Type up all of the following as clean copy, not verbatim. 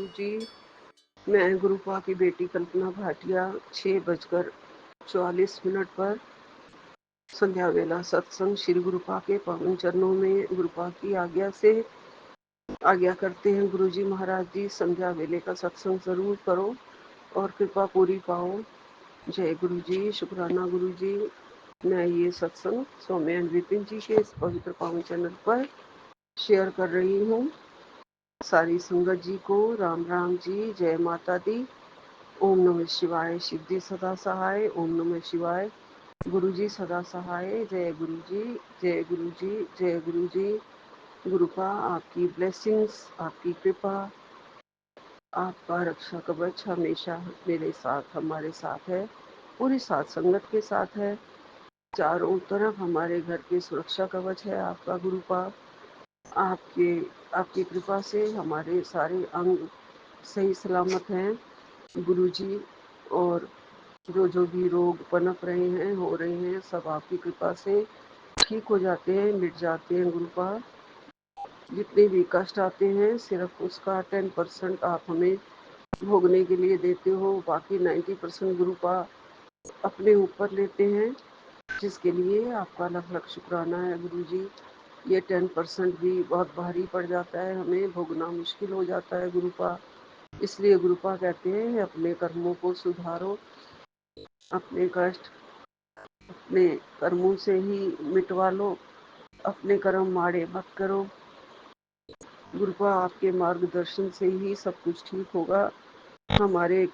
गुरुजी। मैं गुरुपा की बेटी कल्पना भाटिया 6:44 पर संध्या वेला सत्संग श्री गुरुपा के पावन चरणों में गुरुपा की आज्ञा से आज्ञा करते हैं। गुरुजी महाराज जी, संध्या वेले का सत्संग जरूर करो और कृपा पूरी पाओ। जय गुरुजी। शुक्राना गुरुजी। मैं ये सत्संग सौम्य एंड विपिन जी के इस पवित्र पावन चैनल पर शेयर कर रही हूँ। सारी संगत जी को राम राम जी, जय माता दी। ओम नमः शिवाय। शिव जी सदा सहाय। ओम नमः शिवाय। गुरु जी सदा सहाय। जय गुरु जी, जय गुरु जी, जय गुरु जी। गुरुपा आपकी ब्लेसिंग्स, आपकी कृपा, आपका रक्षा कवच हमेशा मेरे साथ, हमारे साथ है, पूरी साथ संगत के साथ है। चारों तरफ हमारे घर के सुरक्षा कवच है आपका गुरुपा। आपके आपकी कृपा से हमारे सारे अंग सही सलामत हैं गुरुजी। और जो भी रोग पनप रहे हैं, हो रहे हैं, सब आपकी कृपा से ठीक हो जाते हैं, मिट जाते हैं गुरुपा। जितने भी कष्ट आते हैं सिर्फ उसका 10% आप हमें भोगने के लिए देते हो, बाकी 90% गुरुपा अपने ऊपर लेते हैं, जिसके लिए आपका लख लख शुक्राना है गुरुजी। ये 10% भी बहुत भारी पड़ जाता है, हमें भोगना मुश्किल हो जाता है गुरुपा। इसलिए गुरुपा कहते हैं अपने कर्मों को सुधारो, अपने कष्ट अपने कर्मों से ही मिटवा लो, अपने कर्म माड़े मत करो गुरुपा। आपके मार्गदर्शन से ही सब कुछ ठीक होगा। हमारे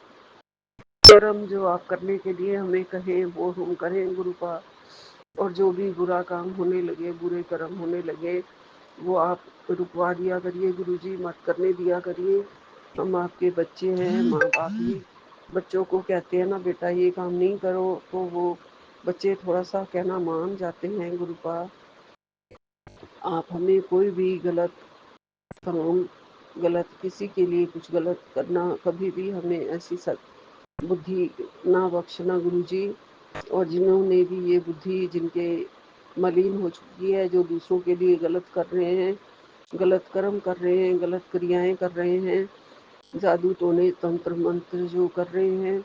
कर्म जो आप करने के लिए हमें कहें वो हम करें गुरुपा। और जो भी बुरा काम होने लगे, बुरे कर्म होने लगे, वो आप रुकवा दिया करिए गुरुजी, मत करने दिया करिए। हम आपके बच्चे हैं, माँ बाप भी बच्चों को कहते हैं ना बेटा ये काम नहीं करो, तो वो बच्चे थोड़ा सा कहना मान जाते हैं गुरुपा। आप हमें कोई भी गलत काम, गलत किसी के लिए कुछ गलत करना, कभी भी हमें ऐसी बुद्धि ना बख्शना गुरुजी। और जिन्होंने भी ये बुद्धि जिनके मलिन हो चुकी है, जो दूसरों के लिए गलत कर रहे हैं, गलत कर्म कर रहे हैं, गलत क्रियाएं कर रहे हैं, जादू टोने तंत्र मंत्र जो कर रहे हैं,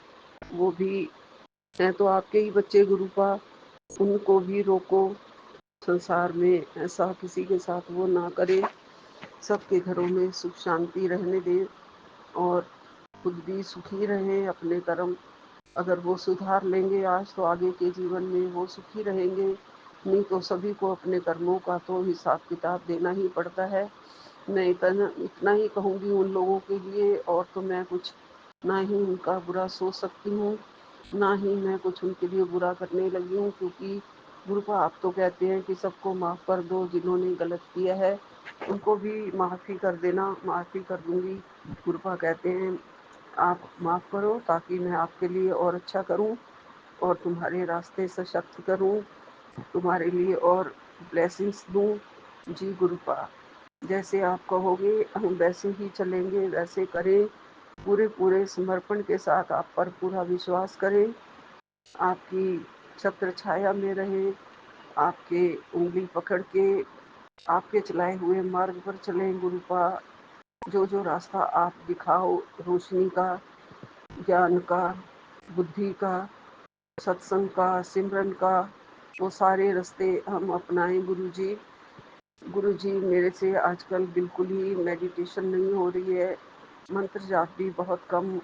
वो भी हैं तो आपके ही बच्चे गुरुपा। उनको भी रोको, संसार में ऐसा किसी के साथ वो ना करे, सबके घरों में सुख शांति रहने दे और खुद भी सुखी रहें। अपने कर्म अगर वो सुधार लेंगे आज, तो आगे के जीवन में वो सुखी रहेंगे, नहीं तो सभी को अपने कर्मों का तो हिसाब किताब देना ही पड़ता है। मैं इतना ही कहूँगी उन लोगों के लिए, और तो मैं कुछ ना ही उनका बुरा सोच सकती हूँ, ना ही मैं कुछ उनके लिए बुरा करने लगी हूँ, क्योंकि गुरुपा आप तो कहते हैं कि सबको माफ़ कर दो, जिन्होंने गलत किया है उनको भी माफ़ी कर देना, माफ़ी कर दूंगी। गुरुपा कहते हैं आप माफ़ करो ताकि मैं आपके लिए और अच्छा करूं और तुम्हारे रास्ते सशक्त करूं, तुम्हारे लिए और ब्लेसिंग्स दूं। जी गुरुपा, जैसे आप कहोगे हम वैसे ही चलेंगे, वैसे करें, पूरे पूरे समर्पण के साथ आप पर पूरा विश्वास करें, आपकी छत्र छाया में रहे, आपके उंगली पकड़ के आपके चलाए हुए मार्ग पर चलें गुरुपा। जो जो रास्ता आप दिखाओ, रोशनी का, ज्ञान का, बुद्धि का, सत्संग का, सिमरन का, वो सारे रास्ते हम अपनाएं गुरुजी। गुरुजी, मेरे से आजकल बिल्कुल ही मेडिटेशन नहीं हो रही है, मंत्र जाप भी बहुत कम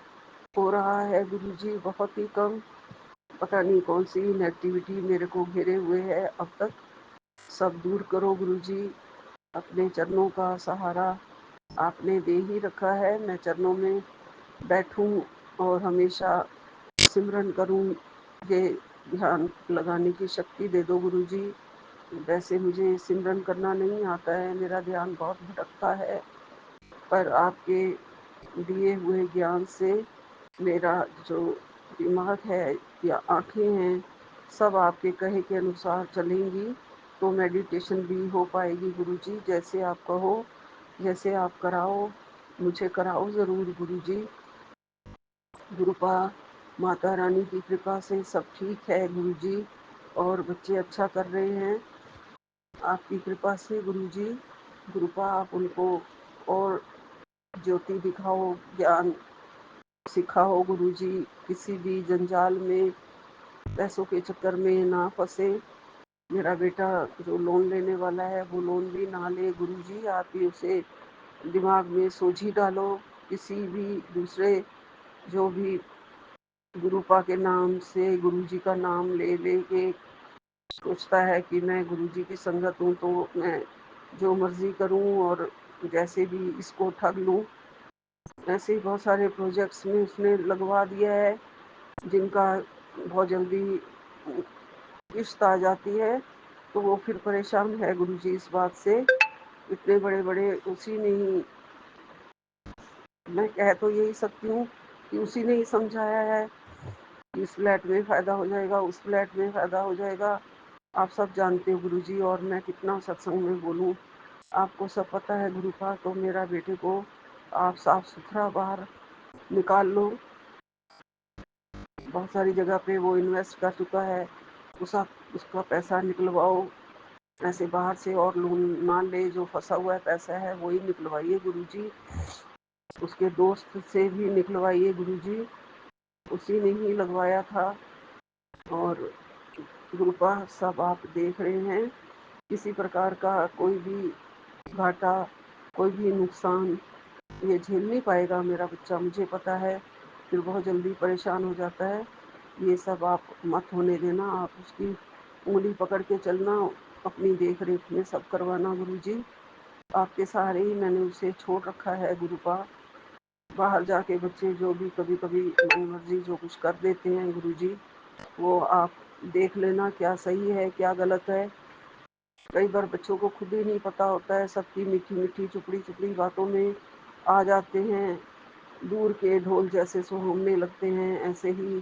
हो रहा है गुरुजी, बहुत ही कम। पता नहीं कौन सी नेगेटिविटी मेरे को घेरे हुए है, अब तक सब दूर करो गुरुजी। अपने चरणों का सहारा आपने दे ही रखा है, मैं चरणों में बैठूं और हमेशा सिमरन करूं, ये ध्यान लगाने की शक्ति दे दो गुरुजी। वैसे मुझे सिमरन करना नहीं आता है, मेरा ध्यान बहुत भटकता है, पर आपके दिए हुए ज्ञान से मेरा जो दिमाग है या आँखें हैं, सब आपके कहे के अनुसार चलेंगी, तो मेडिटेशन भी हो पाएगी गुरुजी। जैसे आप कहो, जैसे आप कराओ, मुझे कराओ ज़रूर गुरुजी। गुरुपा, माता रानी की कृपा से सब ठीक है गुरुजी, और बच्चे अच्छा कर रहे हैं आपकी कृपा से गुरुजी। गुरुपा आप उनको और ज्योति दिखाओ, ज्ञान सिखाओ गुरुजी, किसी भी जंजाल में, पैसों के चक्कर में ना फंसे। मेरा बेटा जो लोन लेने वाला है वो लोन भी ना ले गुरुजी, आप ही उसे दिमाग में सोझी डालो। किसी भी दूसरे जो भी गुरुपा के नाम से गुरुजी का नाम ले लेके सोचता है कि मैं गुरुजी की संगत हूँ तो मैं जो मर्जी करूँ और जैसे भी इसको ठग लूँ। ऐसे ही बहुत सारे प्रोजेक्ट्स में उसने लगवा दिया है, जिनका बहुत जल्दी किश्त आ जाती है, तो वो फिर परेशान है गुरुजी इस बात से। इतने बड़े-बड़े उसी ने ही, मैं कह तो यही सकती हूँ कि उसी ने ही समझाया है कि इस फ्लैट में फ़ायदा हो जाएगा, उस फ्लैट में फ़ायदा हो जाएगा। आप सब जानते हो गुरुजी, और मैं कितना सत्संग में बोलूँ, आपको सब पता है गुरुपा। तो मेरा बेटे को आप साफ-सुथरा बाहर निकाल लो। बहुत सारी जगह पे वो इन्वेस्ट कर चुका है, उसा उसका पैसा निकलवाओ। ऐसे बाहर से और लोन ना ले, जो फँसा हुआ है पैसा है वही निकलवाइए गुरुजी। उसके दोस्त से भी निकलवाइए गुरुजी, उसी ने ही लगवाया था। और गुरुपा सब आप देख रहे हैं, किसी प्रकार का कोई भी घाटा, कोई भी नुकसान ये झेल नहीं पाएगा मेरा बच्चा, मुझे पता है। फिर बहुत जल्दी परेशान हो जाता है। ये सब आप मत होने देना, आप उसकी उँगली पकड़ के चलना, अपनी देख रेख में सब करवाना गुरुजी। आपके सहारे ही मैंने उसे छोड़ रखा है गुरुपा। बाहर जाके बच्चे जो भी कभी कभी मनमर्जी जो कुछ कर देते हैं गुरुजी, वो आप देख लेना क्या सही है क्या गलत है। कई बार बच्चों को खुद ही नहीं पता होता है, सबकी मीठी मीठी चुपड़ी चुपड़ी बातों में आ जाते हैं। दूर के ढोल जैसे सुहावने लगते हैं, ऐसे ही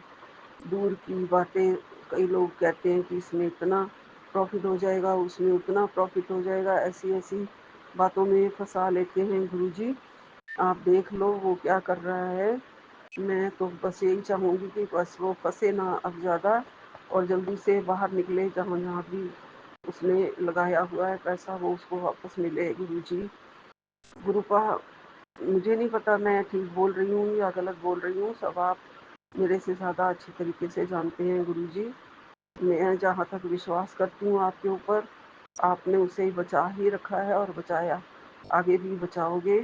दूर की बातें कई लोग कहते हैं कि इसमें इतना प्रॉफिट हो जाएगा, उसमें उतना प्रॉफिट हो जाएगा, ऐसी ऐसी बातों में फंसा लेते हैं गुरुजी। आप देख लो वो क्या कर रहा है। मैं तो बस यही चाहूँगी कि बस वो फंसे ना अब ज़्यादा, और जल्दी से बाहर निकले। जहाँ जहाँ भी उसने लगाया हुआ है पैसा वो उसको वापस मिले गुरुजी। गुरुपा, मुझे नहीं पता मैं ठीक बोल रही हूँ या गलत बोल रही हूँ, सब आप मेरे से ज़्यादा अच्छी तरीके से जानते हैं गुरुजी। मैं जहाँ तक विश्वास करती हूँ आपके ऊपर, आपने उसे बचा ही रखा है और बचाया, आगे भी बचाओगे।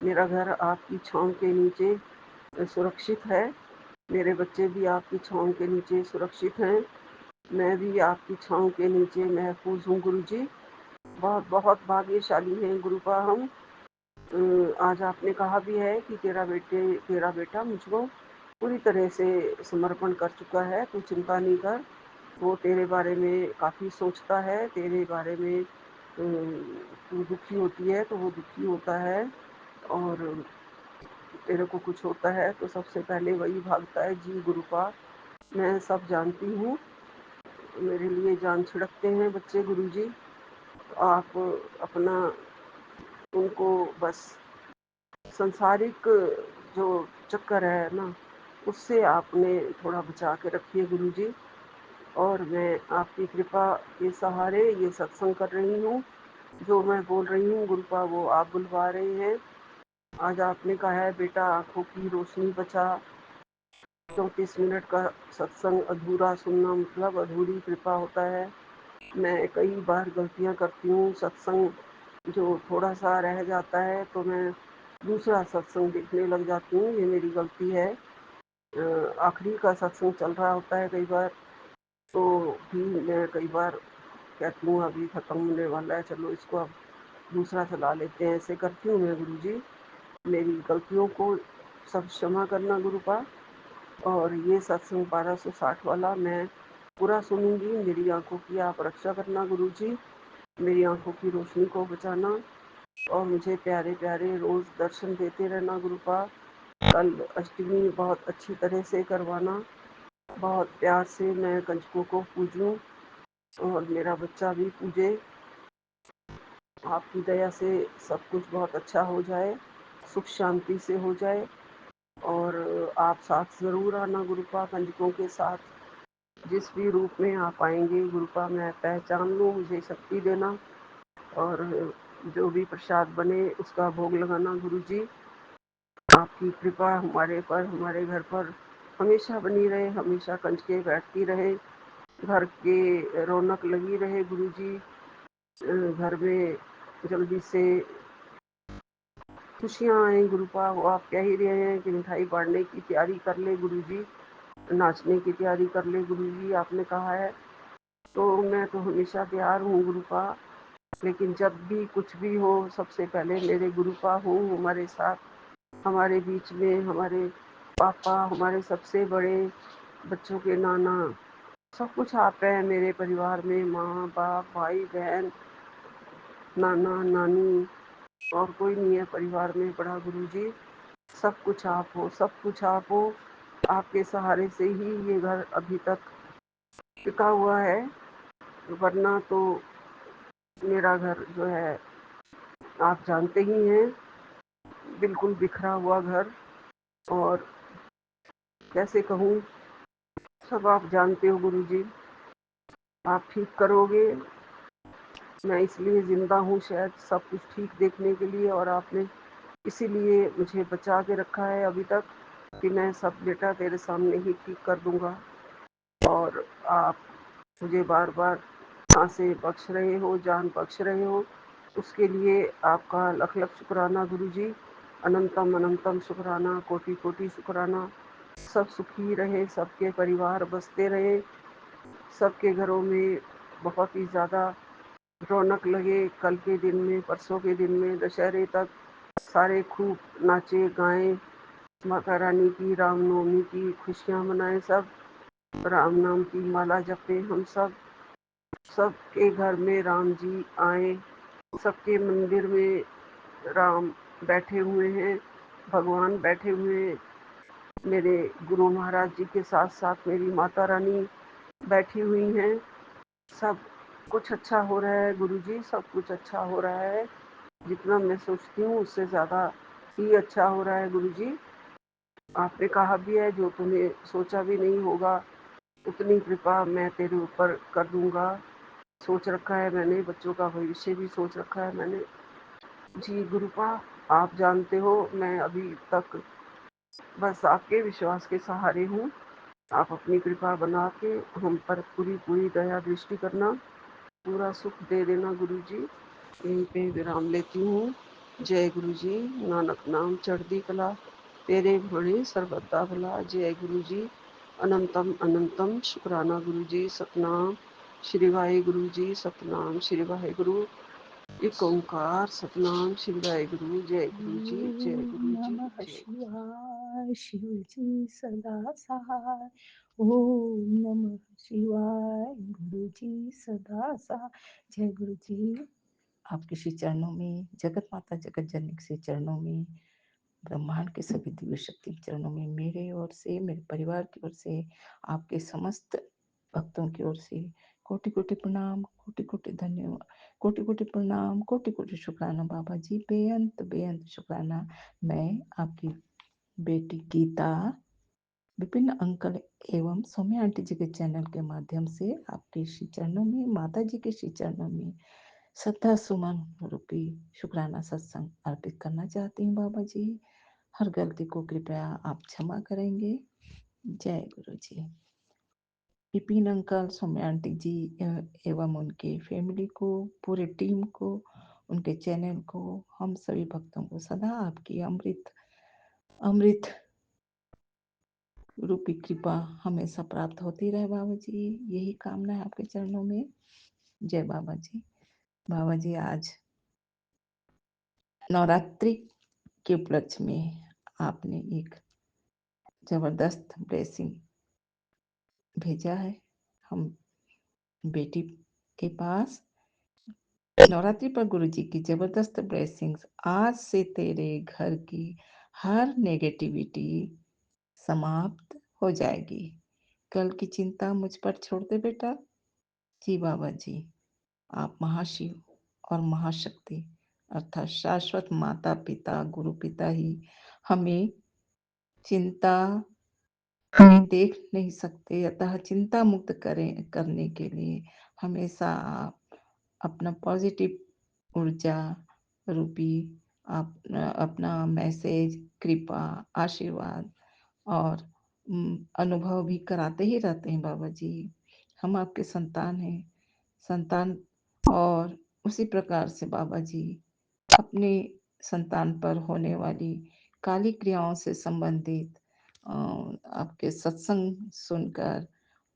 मेरा घर आपकी छाँव के नीचे सुरक्षित है, मेरे बच्चे भी आपकी छाँव के नीचे सुरक्षित हैं, मैं भी आपकी छाँव के नीचे महफूज हूँ गुरुजी। बहुत बहुत भाग्यशाली हैं गुरुपा हम। आज आपने कहा भी है कि तेरा बेटा मुझको पूरी तरह से समर्पण कर चुका है, तू चिंता नहीं कर। वो तेरे बारे में काफ़ी सोचता है, तेरे बारे में तू दुखी होती है तो वो दुखी होता है, और तेरे को कुछ होता है तो सबसे पहले वही भागता है। जी गुरुपा, मैं सब जानती हूँ, मेरे लिए जान छिड़कते हैं बच्चे गुरुजी। आप अपना उनको बस सांसारिक जो चक्कर है ना, उससे आपने थोड़ा बचा के रखिए गुरुजी। और मैं आपकी कृपा के सहारे ये सत्संग कर रही हूँ, जो मैं बोल रही हूँ गुरुपा वो आप बुलवा रहे हैं। आज आपने कहा है बेटा आँखों की रोशनी बचा, 34 मिनट का सत्संग अधूरा सुनना मतलब अधूरी कृपा होता है। मैं कई बार गलतियाँ करती हूँ, सत्संग जो थोड़ा-सा रह जाता है तो मैं दूसरा सत्संग देखने लग जाती हूँ, ये मेरी गलती है। आखिरी का सत्संग चल रहा होता है कई बार, तो भी मैं कई बार कहती हूँ अभी खत्म होने वाला है, चलो इसको अब दूसरा चला लेते हैं, ऐसे करती हूँ मैं गुरुजी। मेरी गलतियों को सब क्षमा करना गुरुपा। और ये सत्संग 1260 वाला मैं पूरा सुनूँगी। मेरी आँखों की आप रक्षा करना गुरुजी, मेरी आँखों की रोशनी को बचाना, और मुझे प्यारे-प्यारे रोज़ दर्शन देते रहना गुरुपा। कल अष्टमी बहुत अच्छी तरह से करवाना, बहुत प्यार से मैं कंजकों को पूजूँ और मेरा बच्चा भी पूजे। आपकी दया से सब कुछ बहुत अच्छा हो जाए, सुख शांति से हो जाए। और आप साथ ज़रूर आना गुरुपा कंजकों के साथ, जिस भी रूप में आप आएँगे गुरुपा मैं पहचान लूँ, मुझे शक्ति देना। और जो भी प्रसाद बने उसका भोग लगाना गुरुजी। आपकी कृपा हमारे पर, हमारे घर पर हमेशा बनी रहे, हमेशा कंच के बैठती रहे, घर के रौनक लगी रहे गुरुजी। घर में जल्दी से खुशियाँ आए गुरुपा। वो आप कह ही रहे हैं कि मिठाई बांटने की तैयारी कर ले गुरुजी, नाचने की तैयारी कर ले गुरुजी, आपने कहा है। तो मैं तो हमेशा तैयार हूँ गुरुपा, लेकिन जब भी कुछ भी हो सबसे पहले मेरे गुरुपा हो हमारे साथ, हमारे बीच में, हमारे पापा, हमारे सबसे बड़े, बच्चों के नाना, सब कुछ आप हैं मेरे परिवार में। माँ बाप, भाई बहन, नाना नानी, और कोई नहीं है परिवार में बड़ा गुरुजी। सब कुछ आप हो, सब कुछ आप हो। आपके सहारे से ही ये घर अभी तक टिका हुआ है, वरना तो मेरा घर जो है आप जानते ही हैं, बिल्कुल बिखरा हुआ घर। और कैसे कहूँ, सब आप जानते हो गुरुजी, आप ठीक करोगे। मैं इसलिए जिंदा हूँ शायद सब कुछ ठीक देखने के लिए, और आपने इसीलिए मुझे बचा के रखा है अभी तक कि मैं सब बेटा तेरे सामने ही ठीक कर दूंगा। और आप मुझे बार बार सांसें बख्श रहे हो, जान बख्श रहे हो, उसके लिए आपका लख लख शुक्राना गुरुजी। अनंतम अनंतम शुक्राना, कोटि कोटि शुक्राना। सब सुखी रहे, सबके परिवार बसते रहे, सबके घरों में बहुत ही ज़्यादा रौनक लगे। कल के दिन में, परसों के दिन में, दशहरे तक सारे खूब नाचे गाएं, माता रानी की रामनवमी की खुशियाँ मनाएं, सब राम नाम की माला जपें हम सब। सबके घर में राम जी आए, सबके मंदिर में राम बैठे हुए हैं, भगवान बैठे हुए हैं। मेरे गुरु महाराज जी के साथ साथ मेरी माता रानी बैठी हुई हैं। सब कुछ अच्छा हो रहा है गुरुजी, सब कुछ अच्छा हो रहा है। जितना मैं सोचती हूँ उससे ज़्यादा ही अच्छा हो रहा है गुरुजी। आपने कहा भी है जो तूने सोचा भी नहीं होगा उतनी कृपा मैं तेरे ऊपर कर दूंगा। सोच रखा है मैंने, बच्चों का भविष्य भी सोच रखा है मैंने। जी गुरुपा, आप जानते हो मैं अभी तक बस आपके विश्वास के सहारे हूँ। आप अपनी कृपा बना के हम पर पूरी पूरी दया दृष्टि करना, पूरा सुख दे देना गुरुजी। यहीं पे विराम लेती हूँ। जय गुरुजी। नानक नाम चढ़ती कला, तेरे भणे सर्वदा भला। जय गुरुजी। अनंतम अनंतम शुक्राना गुरुजी। सतनाम श्री वाहे गुरु जी, सतनाम श्री वाहे गुरु। एक ओंकार सतनाम श्री वाहे गुरु। जय गुरु जी, जय ओम गुरु जी, नमः जय गुरु। शिवाय शिव जी सदा सहाय। ओम नमः शिवाय गुरु जी सदा सहाय। जय गुरु जी। आपके श्री चरणों में, जगत माता जगत जननी के श्री चरणों में, ब्रह्मांड के सभी दिव्य शक्ति के चरणों में, मेरे ओर से, मेरे परिवार की ओर से, आपके समस्त भक्तों की ओर से कोटि कोटि प्रणाम, कोटि कोटि धन्यवाद, कोटि कोटि प्रणाम, कोटि कोटि शुक्राना बाबा जी, बेअंत बेअंत शुक्राना। मैं आपकी बेटी गीता, विपिन अंकल एवं सौम्या आंटी जी के चैनल के माध्यम से आपके श्री चरणों में, माता जी के श्री चरणों में श्रद्धा सुमन रूपी शुक्राना सत्संग अर्पित करना चाहती हूँ बाबा जी। हर गलती को कृपया आप क्षमा करेंगे। जय गुरु जी। विपिन अंकल, सौम्या आंटी जी एवं उनके फैमिली को, पूरे टीम को, उनके चैनल को, हम सभी भक्तों को सदा आपकी अमृत अमृत रूपी कृपा हमेशा प्राप्त होती रहे बाबा जी। यही कामना है आपके चरणों में। जय बाबा जी। बाबा जी, आज नवरात्रि के उपलक्ष्य में आपने एक जबरदस्त ब्लेसिंग भेजा है हम बेटी के पास। नवरात्रि पर गुरु जी की जबरदस्त ब्लेसिंग्स। आज से तेरे घर की हर नेगेटिविटी समाप्त हो जाएगी। कल की चिंता मुझ पर छोड़ दे बेटा। जी बाबा जी, आप महाशिव और महाशक्ति अर्थात शाश्वत माता पिता गुरु पिता ही हमें चिंता में देख नहीं सकते, अतः चिंता मुक्त करने के लिए हमेशा आप अपना पॉजिटिव ऊर्जा रूपी आप अपना मैसेज, कृपा, आशीर्वाद और अनुभव भी कराते ही रहते हैं बाबा जी। हम आपके संतान हैं, संतान और उसी प्रकार से बाबा जी अपने संतान पर होने वाली काली क्रियाओं से संबंधित आपके सत्संग सुनकर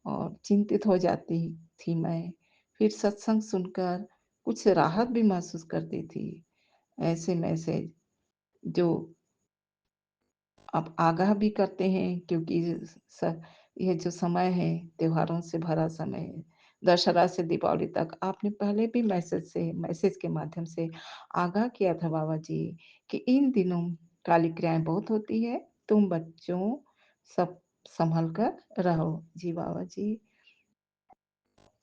और चिंतित हो जाती थी मैं। फिर सत्संग सुनकर कुछ राहत भी महसूस करती थी। ऐसे मैसेज जो आप आगाह भी करते हैं क्योंकि स ये जो समय है त्योहारों से भरा समय है। दशहरा से दीपावली तक आपने पहले भी मैसेज के माध्यम से आगाह किया था बाबा जी कि इन दिनों काली क्रियाएँ बहुत होती है, तुम बच्चों सब सँभल कर रहो। जी बाबा जी,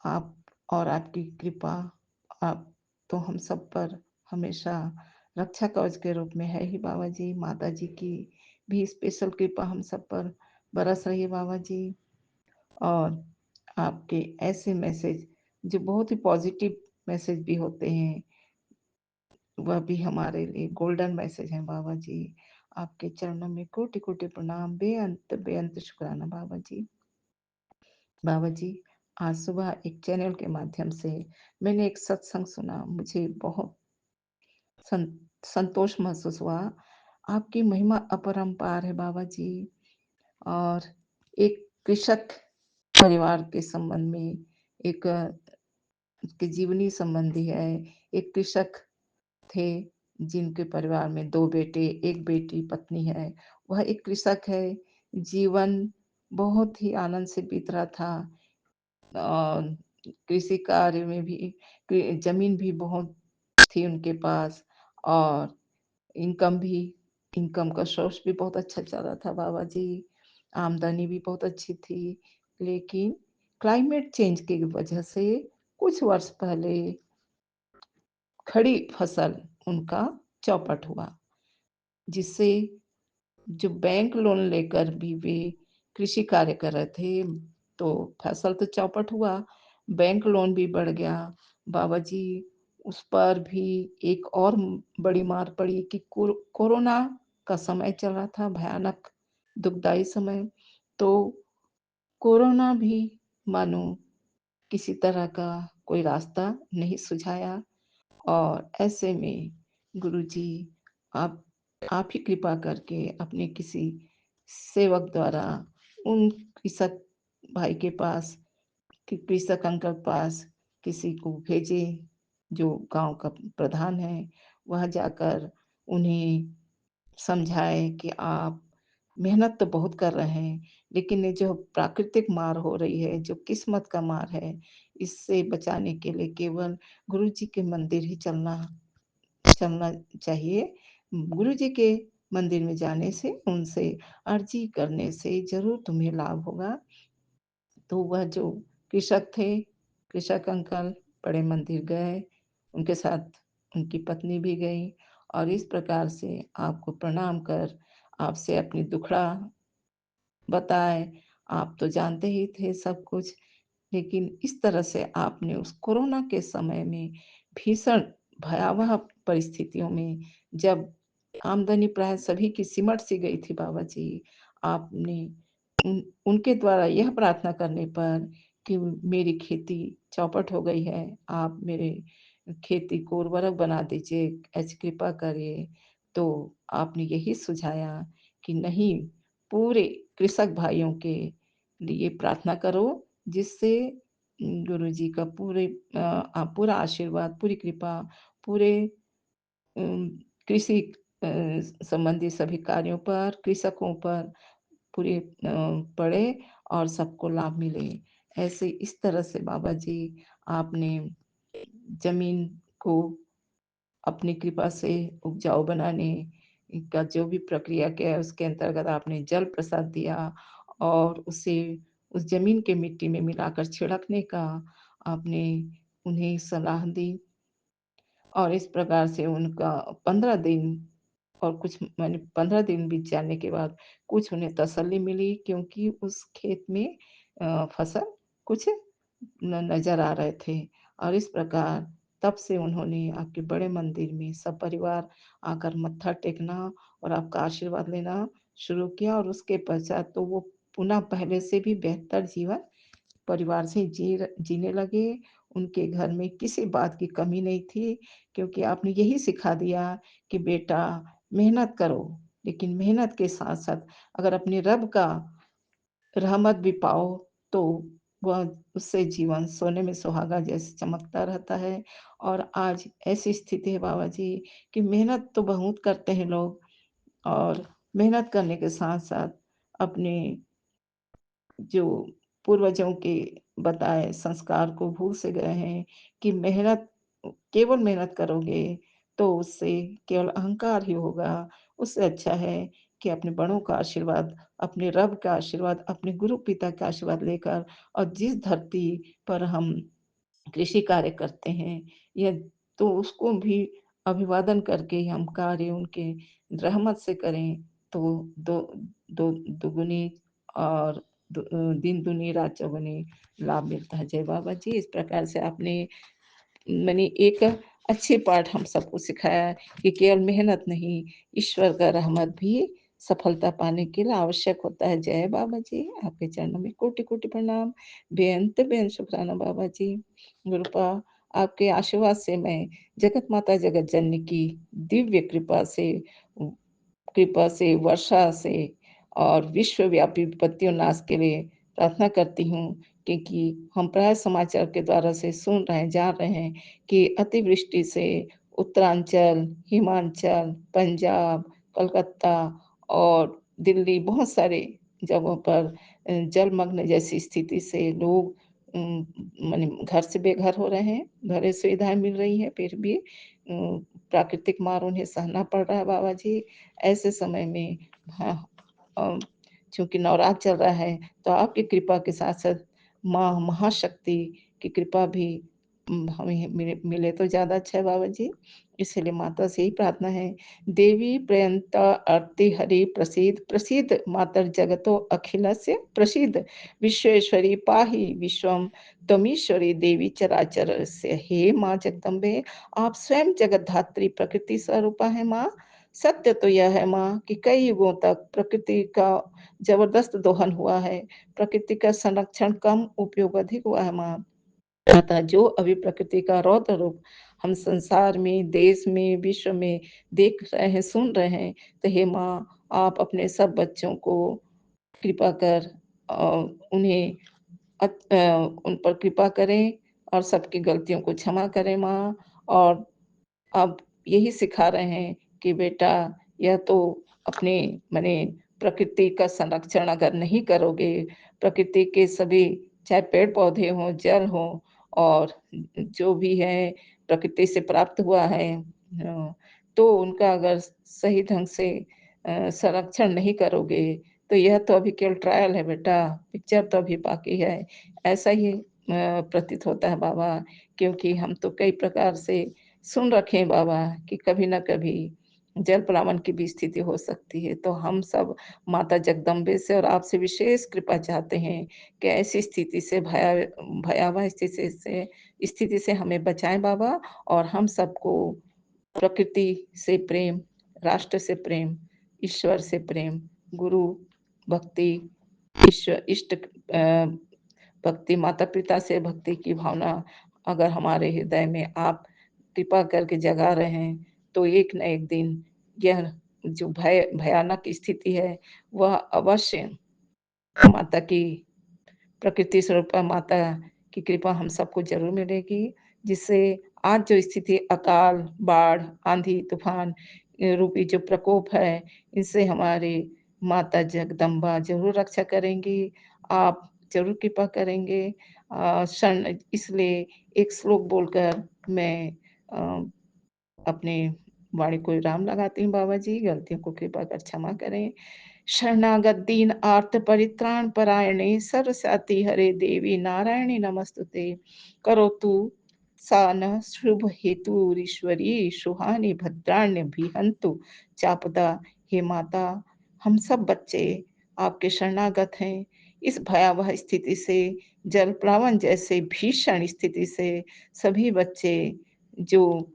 आप और आपकी कृपा आप तो हम सब पर हमेशा रक्षा कवच के रूप में है ही बाबा जी। माता जी की भी स्पेशल कृपा हम सब पर बरस रही है बाबा जी। और आपके ऐसे मैसेज जो बहुत ही पॉजिटिव मैसेज भी होते हैं, वह भी हमारे लिए गोल्डन मैसेज हैं बाबा जी। आपके चरणों में कोटि-कोटि प्रणाम, बेअंत शुकराना बाबा जी। बाबा जी, आज सुबह एक चैनल के माध्यम से मैंने एक सत्संग सुना, मुझे बहुत सं संतोष महसूस हुआ। आपकी महिमा अपरंपार है बाबा जी। और एक कृषक परिवार के संबंध में एक के जीवनी संबंधी है। एक कृषक थे जिनके परिवार में 2 बेटे, 1 बेटी, पत्नी है। वह एक कृषक है, जीवन बहुत ही आनंद से बीत रहा था। और कृषि कार्य में भी ज़मीन भी बहुत थी उनके पास और इनकम भी इनकम का सोर्स भी बहुत अच्छा चल रहा था बाबा जी। आमदनी भी बहुत अच्छी थी। लेकिन क्लाइमेट चेंज की वजह से कुछ वर्ष पहले खड़ी फसल उनका चौपट हुआ, जिससे जो बैंक लोन लेकर भी वे कृषि कार्य कर रहे थे, तो फसल तो चौपट हुआ, बैंक लोन भी बढ़ गया। बाबा जी, उस पर भी एक और बड़ी मार पड़ी कि कोरोना का समय चल रहा था, भयानक दुखदाई समय। तो कोरोना भी मानो किसी तरह का कोई रास्ता नहीं सुझाया। और ऐसे में गुरुजी, आप आप ही कृपा करके अपने किसी सेवक द्वारा उन कृषक भाई के पास, कि कृषक अंकल के पास किसी को भेजें, जो गाँव का प्रधान है। वह जाकर उन्हें समझाए कि आप मेहनत तो बहुत कर रहे हैं, लेकिन ये जो प्राकृतिक मार हो रही है, जो किस्मत का मार है, इससे बचाने के लिए केवल गुरुजी के मंदिर ही चलना चलना चाहिए। गुरुजी के मंदिर में जाने से, उनसे अर्ज़ी करने से ज़रूर तुम्हें लाभ होगा। तो वह जो कृषक थे, कृषक अंकल बड़े मंदिर गए, उनके साथ उनकी पत्नी भी गई और इस प्रकार से आपको प्रणाम कर आपसे अपनी दुखड़ा बताए। आप तो जानते ही थे सब कुछ, लेकिन इस तरह से आपने उस कोरोना के समय में भीषण भयावह परिस्थितियों में, जब आमदनी प्राय सभी की सिमट सी गई थी बाबा जी, आपने उनके द्वारा यह प्रार्थना करने पर कि मेरी खेती चौपट हो गई है, आप मेरे खेती को उर्वरक बना दीजिए, ऐसी कृपा करिए। तो आपने यही सुझाया कि नहीं, पूरे कृषक भाइयों के लिए प्रार्थना करो, जिससे गुरुजी का पूरा आशीर्वाद, पूरी कृपा पूरे उम, कृषि संबंधी सभी कार्यों पर, कृषकों पर पूरी पड़े और सबको लाभ मिले। ऐसे इस तरह से बाबा जी आपने ज़मीन को अपनी कृपा से उपजाऊ बनाने का जो भी प्रक्रिया किया है, उसके अंतर्गत आपने जल प्रसाद दिया और उसे उस ज़मीन के मिट्टी में मिलाकर छिड़कने का आपने उन्हें सलाह दी। और इस प्रकार से उनका 15 दिन और कुछ माने 15 दिन बीत जाने के बाद कुछ उन्हें तसल्ली मिली, क्योंकि उस खेत में फसल कुछ न नज़र आ रहे थे। और इस प्रकार तब से उन्होंने आपके बड़े मंदिर में सब परिवार आकर मत्था टेकना और आपका आशीर्वाद लेना शुरू किया, और उसके पश्चात तो वो पुनः पहले से भी बेहतर जीवन परिवार से जीने लगे। उनके घर में किसी बात की कमी नहीं थी, क्योंकि आपने यही सिखा दिया कि बेटा मेहनत करो, लेकिन मेहनत के साथ-साथ अगर अपने रब का रहमत भी पाओ, तो वह उससे जीवन सोने में सुहागा जैसे चमकता रहता है। और आज ऐसी स्थिति है बाबा जी कि मेहनत तो बहुत करते हैं लोग, और मेहनत करने के साथ-साथ अपने जो पूर्वजों के बताए संस्कार को भूल से गए हैं कि केवल मेहनत करोगे तो उससे केवल अहंकार ही होगा। उससे अच्छा है कि अपने बड़ों का आशीर्वाद, अपने रब का आशीर्वाद, अपने गुरु पिता का आशीर्वाद लेकर, और जिस धरती पर हम कृषि कार्य करते हैं, या तो उसको भी अभिवादन करके ही हम कार्य उनके रहमत से करें, तो दो दो दुगुनी और दिन दुनी रात चौगुनी लाभ मिलता है। जय बाबा जी। इस प्रकार से आपने मैंने एक अच्छे पाठ हम सबको सिखाया कि केवल मेहनत नहीं, ईश्वर का रहमत भी सफलता पाने के लिए आवश्यक होता है। जय बाबा जी। आपके चरणों में कोटि-कोटि प्रणाम। बेअंत शुकराना बाबा जी। गुरुपा आपके आशीर्वाद से मैं जगत माता जगत जननी की दिव्य कृपा से, वर्षा से और विश्वव्यापी विपत्तियों नाश के लिए प्रार्थना करती हूँ, क्योंकि हम प्राय समाचार के द्वारा से सुन रहे हैं, जान रहे हैं कि अतिवृष्टि से उत्तरांचल, हिमाचल, पंजाब, कलकत्ता और दिल्ली बहुत सारे जगहों पर जलमग्न जैसी स्थिति से लोग माने घर से बेघर हो रहे हैं। घरें सुविधाएँ मिल रही हैं, फिर भी प्राकृतिक मार उन्हें सहना पड़ रहा है बाबा जी। ऐसे समय में हाँ, अ, चूँकि नवरात्र चल रहा है, तो आपकी कृपा के साथ-साथ माँ महाशक्ति की कृपा भी हमें मिले तो ज़्यादा अच्छा है बाबा जी। इसलिए माता से यही प्रार्थना है, देवी प्रयंता आरती हरि प्रसीद प्रसीद मातर जगतो अखिलस्य प्रसीद विश्वेश्वरी पाहि विश्वम त्वमीश्वरी देवी चराचरस्य। हे माँ जगदम्बे, आप स्वयं जगतधात्री प्रकृति स्वरूपा है माँ। सत्य तो यह है माँ कि कई युगों तक प्रकृति का जबरदस्त दोहन हुआ है। प्रकृति का संरक्षण कम, उपयोग अधिक हुआ है माँ। अतः जो अभी प्रकृति का रौद्र रूप हम संसार में, देश में, विश्व में देख रहे हैं, सुन रहे हैं, तो हे माँ, आप अपने सब बच्चों को कृपा कर उन्हें उन पर कृपा करें और सबकी गलतियों को क्षमा करें माँ। और अब यही सिखा रहे हैं कि बेटा, यह तो अपने माने प्रकृति का संरक्षण अगर नहीं करोगे, प्रकृति के सभी चाहे पेड़-पौधे हों, जल हो और जो भी है प्रकृति से प्राप्त हुआ है, तो उनका अगर सही ढंग से संरक्षण नहीं करोगे, तो यह तो अभी केवल ट्रायल है बेटा, पिक्चर तो अभी बाकी है। ऐसा ही प्रतीत होता है बाबा, क्योंकि हम तो कई प्रकार से सुन रखे हैं बाबा कि कभी न कभी जल-पलावन की भी स्थिति हो सकती है। तो हम सब माता जगदम्बे से और आपसे विशेष कृपा चाहते हैं कि ऐसी स्थिति से भयावह स्थिति से हमें बचाएँ बाबा, और हम सबको प्रकृति से प्रेम, राष्ट्र से प्रेम, ईश्वर से प्रेम, गुरु भक्ति, इष्ट भक्ति, माता-पिता से भक्ति की भावना अगर हमारे हृदय में आप कृपा करके जगा रहे हैं, तो एक न एक दिन यह जो भयानक स्थिति है, वह अवश्य माता की प्रकृति स्वरूपा माता की कृपा हम सबको ज़रूर मिलेगी, जिससे आज जो स्थिति अकाल, बाढ़, आंधी, तूफ़ान रूपी जो प्रकोप है, इनसे हमारी माता जगदम्बा ज़रूर रक्षा करेंगी। आप ज़रूर कृपा करेंगे। शरण इसलिए एक श्लोक बोलकर मैं अ, अपनी वाणी को विराम लगाती हूँ बाबा जी, गलतियों को कृपा कर क्षमा करें। शरणागत दीन आर्त परित्राण परायणे सरस्वती हरे देवी नारायणी नमस्तुते। करोतु सा न शुभ हेतुरीश्वरी शुहानि भद्राण्य भिहंतु चापदा। हे माता, हम सब बच्चे आपके शरणागत हैं। इस भयावह स्थिति से, जल प्लावन जैसे भीषण स्थिति से सभी बच्चे जो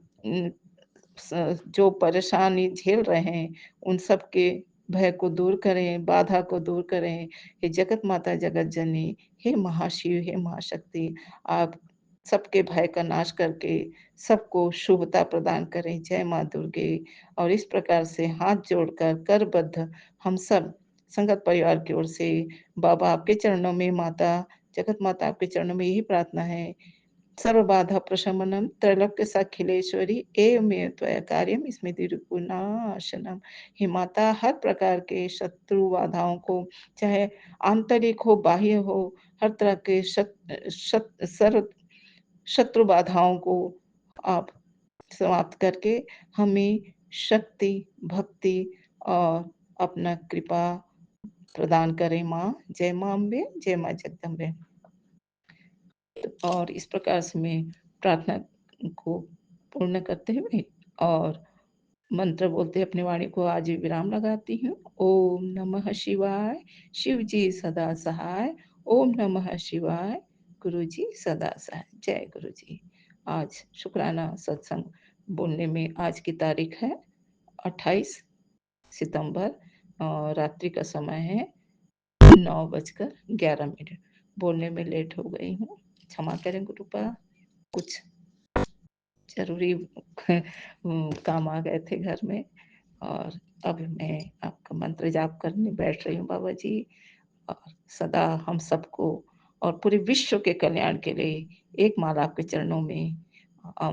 जो परेशानी झेल रहे हैं, उन सब के भय को दूर करें, बाधा को दूर करें। हे जगत माता जगत जननी, हे महाशिव, हे महाशक्ति, आप सबके भय का नाश करके सबको शुभता प्रदान करें। जय माँ दुर्गे। और इस प्रकार से हाथ जोड़कर करबद्ध हम सब संगत परिवार की ओर से बाबा आपके चरणों में, माता जगत माता आपके चरणों में यही प्रार्थना है, सर्वबाधा प्रशमनम त्रैलोक्य साखिलेश्वरी एवमेव त्वया कार्यम स्मृतिरुपुनाशनम। हे माता, हर प्रकार के शत्रु बाधाओं को, चाहे आंतरिक हो बाह्य हो, हर तरह के सर्व शत्रु बाधाओं को आप समाप्त करके हमें शक्ति, भक्ति और अपना कृपा प्रदान करें माँ। जय माँ अम्बे, जय माँ जगदम्बे। और इस प्रकार से मैं प्रार्थना को पूर्ण करते हुए और मंत्र बोलते अपनी वाणी को आज विराम लगाती हूँ। ओम नमः शिवाय, शिव जी सदा सहाय। ओम नमः शिवाय, गुरु जी सदा सहाय। जय गुरु जी। आज शुक्राना सत्संग बोलने में आज की तारीख है 28 सितंबर और रात्रि का समय है 9:11। बोलने में लेट हो गई हूँ, क्षमा करें गुरुपा। कुछ जरूरी काम आ गए थे घर में। और अब मैं आपका मंत्र जाप करने बैठ रही हूँ बाबा जी। और सदा हम सबको और पूरे विश्व के कल्याण के लिए एक माला आपके चरणों में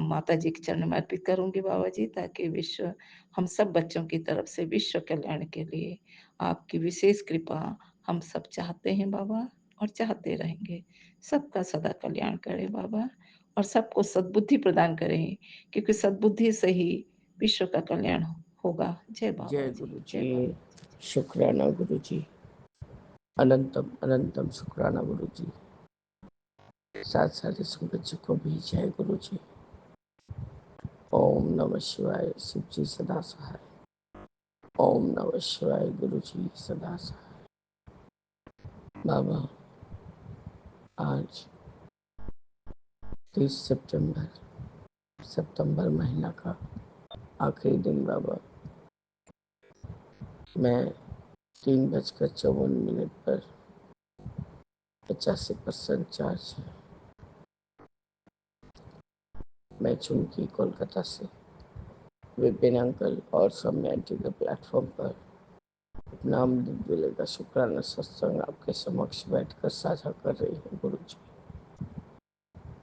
माता जी के चरणों में अर्पित करूंगी बाबा जी, ताकि विश्व, हम सब बच्चों की तरफ से विश्व कल्याण के लिए आपकी विशेष कृपा हम सब चाहते हैं बाबा, और चाहते रहेंगे। सबका सदा कल्याण करें बाबा, और सबको सद्बुद्धि प्रदान करें, क्योंकि सद्बुद्धि से ही विश्व का कल्याण होगा। जय बाबा जय जी, गुरु जय जी। बाबा जी। शुक्राना गुरु जी। अनंतम अनंतम शुक्राना गुरु जी। साथ सारे संगत जी को भी जय गुरु जी। ओम नमः शिवाय, शिव जी सदा सहाय। ओम नमः शिवाय, गुरु जी सदा सहाय। बाबा, आज 30 सितंबर महीना का आखिरी दिन बाबा। मैं 3:54 पर 85% चार्ज है। मैं चुनकी कोलकाता से विपिन अंकल और सौम्या आंटी के प्लेटफॉर्म पर नाम दिव्य का शुक्राना सत्संग आपके समक्ष बैठकर साझा कर रही हूँ गुरु जी।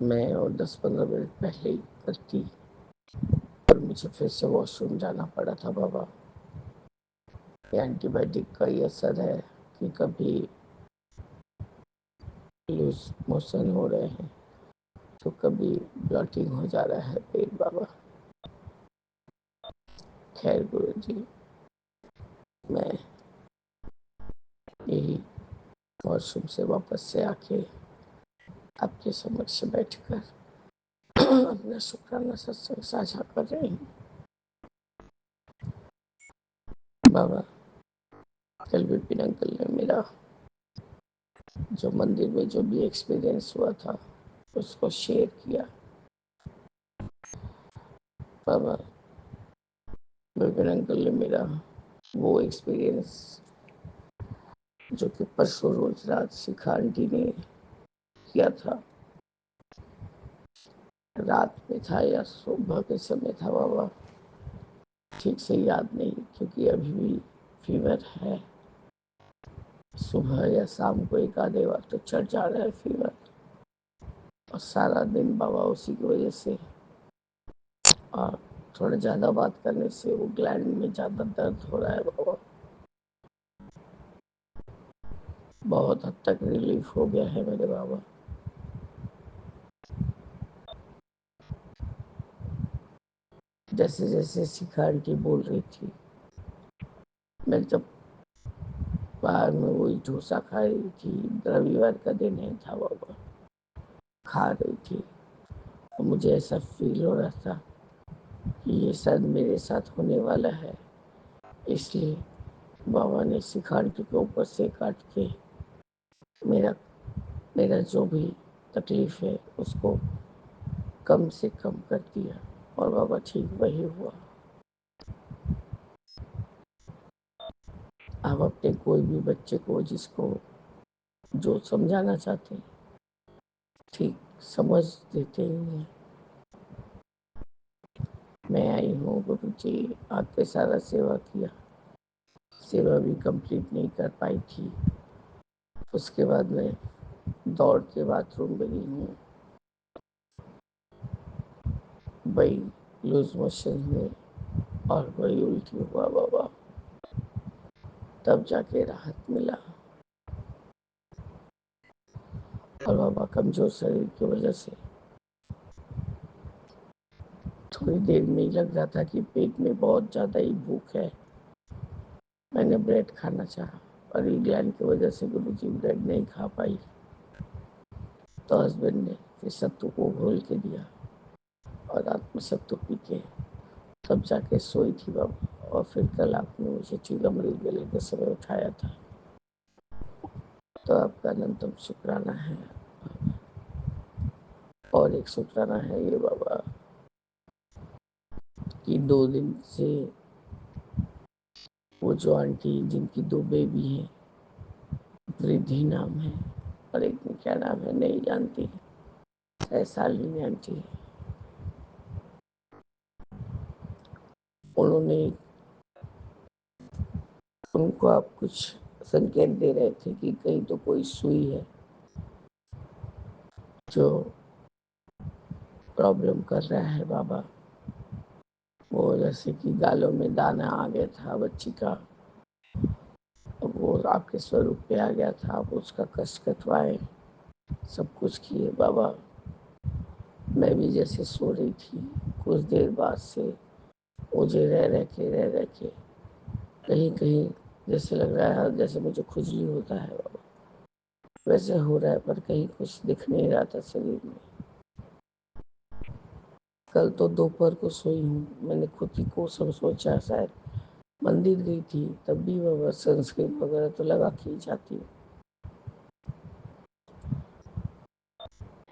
मैं और 10-15 मिनट पहले ही करती, और मुझे फिर से वॉशरूम जाना पड़ा था बाबा। ये एंटीबायोटिक का ही असर है कि कभी लूज मोशन हो रहे हैं तो कभी ब्लॉटिंग हो जा रहा है पेट बाबा। खैर गुरु जी, मैं यही वॉशरूम से वापस से आके आपके समक्ष बैठकर अपना शुक्राना सत्संग साझा कर रही हूँ बाबा। कल विपिन अंकल ने मेरा जो मंदिर में जो भी एक्सपीरियंस हुआ था उसको शेयर किया बाबा। विपिन अंकल ने मेरा वो एक्सपीरियंस जो कि परसों रोज रात शिखा आंटी ने किया था, रात में था या सुबह के समय था बाबा, ठीक से याद नहीं, क्योंकि अभी भी फीवर है। सुबह या शाम को एक आधे बार तो चढ़ जा रहा है फीवर, और सारा दिन बाबा उसी की वजह से, और थोड़ा ज़्यादा बात करने से वो ग्लैंड में ज़्यादा दर्द हो रहा है बाबा। बहुत हद तक रिलीफ हो गया है मेरे बाबा। जैसे जैसे शिखा आंटी बोल रही थी, मैं जब बाहर में वही डोसा खा रही थी, रविवार का दिन है था बाबा, खा रही थी, और मुझे ऐसा फील हो रहा था कि ये शायद मेरे साथ होने वाला है। इसलिए बाबा ने शिखा आंटी के ऊपर से काट के मेरा मेरा जो भी तकलीफ है उसको कम से कम कर दिया। और बाबा ठीक वही हुआ। आप अपने कोई भी बच्चे को जिसको जो समझाना चाहते हैं ठीक समझ देते ही हैं। मैं आई हूँ गुरु जी, आपके सारा सेवा किया, सेवा भी कंप्लीट नहीं कर पाई थी। उसके बाद मैं दौड़ के बाथरूम गई हूँ, वही लूज मोशन हुए और वही उल्टी हुआ बाबा, तब जाके राहत मिला। और बाबा कमजोर शरीर की वजह से थोड़ी देर में ही लग रहा था कि पेट में बहुत ज़्यादा ही भूख है। मैंने ब्रेड खाना चाहा और ग्लैंड की वजह से गुरुजी ब्रेड नहीं खा पाई, तो हस्बैंड ने फिर सत्तू को घोल के दिया और रात में सत्तू पी के तब जाके सोई थी बाबा। और फिर कल आपने मुझे चिलमरी गले के समय उठाया था, तो आपका अनंतम शुक्राना है। और एक शुक्राना है ये बाबा कि 2 दिन से वो जो आंटी जिनकी 2 बेबी हैं, रिद्धि नाम है और एक में क्या नाम है नहीं जानती, शालिनी आंटी, उन्होंने उनको आप कुछ संकेत दे रहे थे कि कहीं तो कोई सुई है जो प्रॉब्लम कर रहा है बाबा। वो जैसे कि गालों में दाना आ गया था बच्ची का, वो आपके स्वरूप पे आ गया था, आप उसका कष्ट कटवाए, सब कुछ किए बाबा। मैं भी जैसे सो रही थी, कुछ देर बाद से मुझे रह के कहीं कहीं जैसे लग रहा है जैसे मुझे खुजली होता है बाबा, वैसे हो रहा है, पर कहीं कुछ दिख नहीं रहा था शरीर में। कल तो दोपहर को सोई हूँ, मैंने खुद ही को सब सोचा शायद मंदिर गई थी तब भी बाबा संस्कृत वगैरह तो लगा के ही जाती है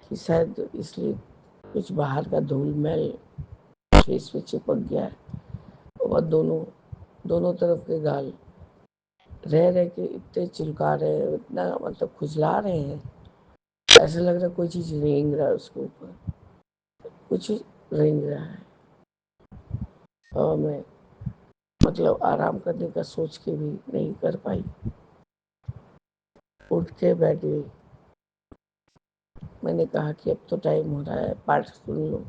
कि शायद इसलिए कुछ बाहर का धूल मैल फेस पे चिपक गया है। और दोनों दोनों तरफ के गाल रह के इतने चिलका रहे हैं, इतना मतलब खुजला रहे हैं, ऐसा लग रहा है कोई चीज रेंग रहा है उसके ऊपर, कुछ रेंग रहा है। और मैं मतलब आराम करने का सोच के भी नहीं कर पाई, उठ के बैठ गई। मैंने कहा कि अब तो टाइम हो रहा है, पाठ सुन लो।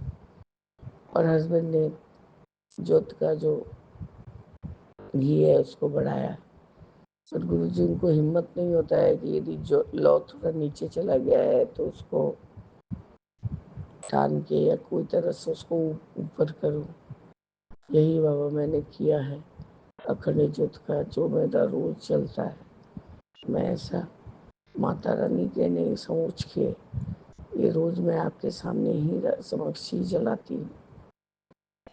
और हस्बैंड ने ज्योत का जो घी है उसको बढ़ाया, और गुरु जी उनको हिम्मत नहीं होता है कि यदि जो लौ थोड़ा नीचे चला गया है तो उसको टान के या कोई तरह से उसको ऊपर करो। यही बाबा मैंने किया है। अखंड ज्योत का जो मेरा रोज चलता है, मैं ऐसा माता रानी के नहीं समझ के ये रोज मैं आपके सामने ही समक्ष ही जलाती हूँ।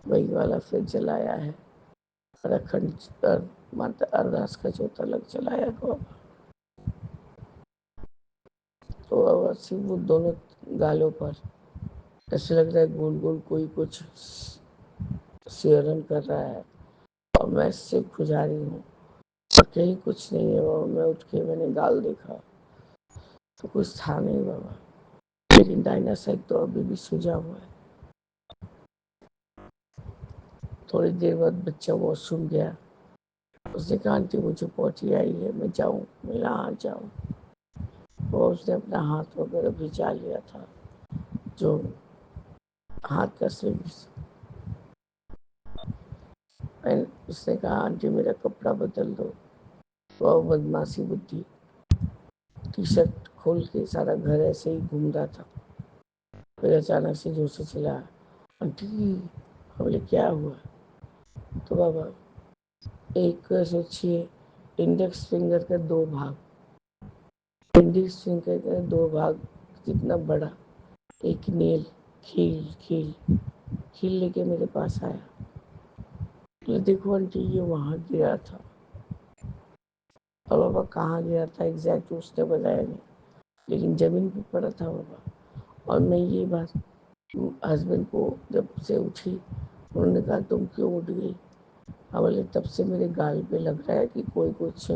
वही वाला फिर जलाया है और अखंड माता अरदास का ज्योत अलग जलाया को। तो अब सिर्फ वो दोनों गालों पर ऐसे लग रहा है गोल गोल कोई कुछ सेवन कर रहा है, और मैं इससे खुजा रही हूँ और कहीं कुछ नहीं है बाबा। मैं उठ के मैंने गाल देखा तो कुछ था नहीं बाबा, लेकिन दाहिना साइड तो अभी भी सूजा हुआ है। थोड़ी देर बाद बच्चा वॉशरूम गया, उसने कहा आंटी मुझे पोटी आई है, मैं जाऊँ? मैं आ जाऊँ। वो उसने अपना हाथ वगैरह भिजा लिया था, जो हाथ का सर्विस। उसने कहा आंटी मेरा कपड़ा बदल दो। वह बदमाशी बुद्धि टी शर्ट खोल के सारा घर ऐसे ही घूम रहा था। फिर अचानक से जोर से चिल्ला, आंटी। बोले क्या हुआ? तो बाबा एक सोचिए, इंडेक्स फिंगर के 2 भाग, इंडेक्स फिंगर के 2 भाग जितना बड़ा एक नेल, खील खील खील लेके मेरे पास आया। तो देखो आंटी ये वहाँ गिरा था। और बाबा कहाँ गिरा था एग्जैक्ट उसने बताया नहीं, लेकिन जमीन पे पड़ा था बाबा। और मैं ये बात हस्बैंड को जब से उठी उन्होंने कहा तुम क्यों उठ गई। हाँ बोले तब से मेरे गाल पे लग रहा है कि कोई कुछ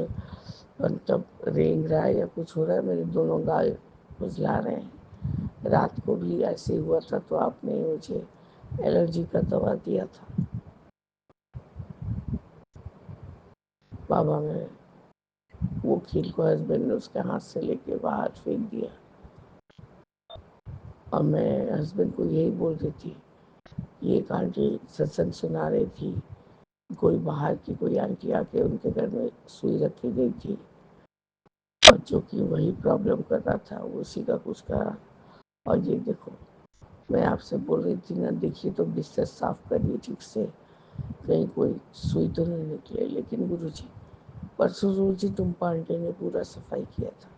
मतलब रेंग रहा है या कुछ हो रहा है, मेरे दोनों गाल खुजला रहे हैं। रात को भी ऐसे हुआ था तो आपने मुझे एलर्जी का दवा दिया था। बाबा में वो खील को हस्बैंड ने उसके हाथ से लेके बाहर फेंक दिया और मैं हस्बैंड को यही बोल रही थी। ये एक आंटी सत्संग सुना रही थी, कोई बाहर की कोई आंटी आके उनके घर में सुई रखी गई थी और जो कि वही प्रॉब्लम कर रहा था उसी का कुछ करा। और ये देखो मैं आपसे बोल रही थी ना, देखिए तो बिस्तर साफ करिए ठीक से, कहीं कोई सुई तो नहीं निकले। लेकिन गुरुजी परसों गुरुजी टुम्पा आंटी ने पूरा सफाई किया था,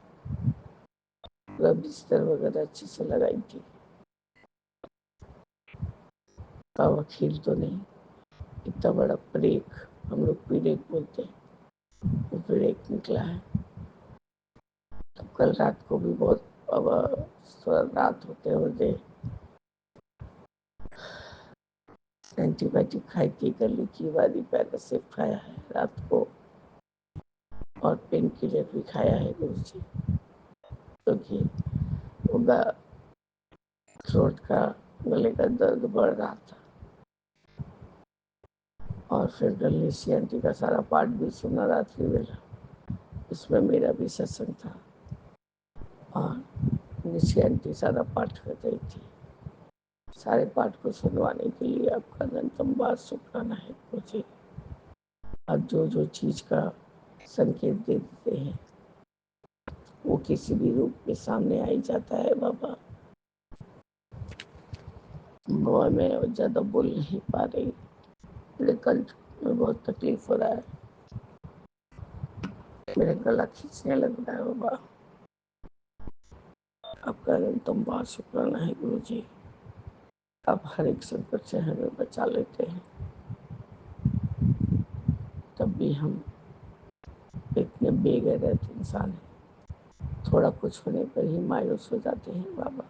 पूरा बिस्तर वगैरह अच्छे से लगाई थी। अब वकील तो नहीं, इतना बड़ा ब्रेक, हम लोग पीरेक बोलते हैं, वो ब्रेक निकला है। तब कल रात को भी बहुत, अब थोड़ा रात होते होते एंटीबायोटिक खाई थी, गले की वाली पैरासिट खाया है रात को और पेन किलर भी खाया है गुरुजी, क्योंकि तो थ्रोट का गले का दर्द बढ़ रहा था। और फिर गलेसी आंटी का सारा पाठ भी सुना रात्रि वेला, उसमें मेरा भी सत्संग था और निशी आंटी सारा पाठ कर रही थी। सारे पाठ को सुनवाने के लिए आपका अनंतम बार शुक्राना है मुझे। आप जो जो चीज का संकेत दे देते हैं वो किसी भी रूप में सामने आ ही जाता है बाबा। मैं ज़्यादा बोल नहीं पा रही, मेरे कंठ में बहुत तकलीफ हो रहा है, मेरा गला खींचने लग रहा है बाबा। आपका अनंतम बार शुक्राना है गुरु जी। आप हर एक संकट से हमें बचा लेते हैं, तब भी हम इतने बेगैरत इंसान हैं, थोड़ा कुछ होने पर ही मायूस हो जाते हैं बाबा।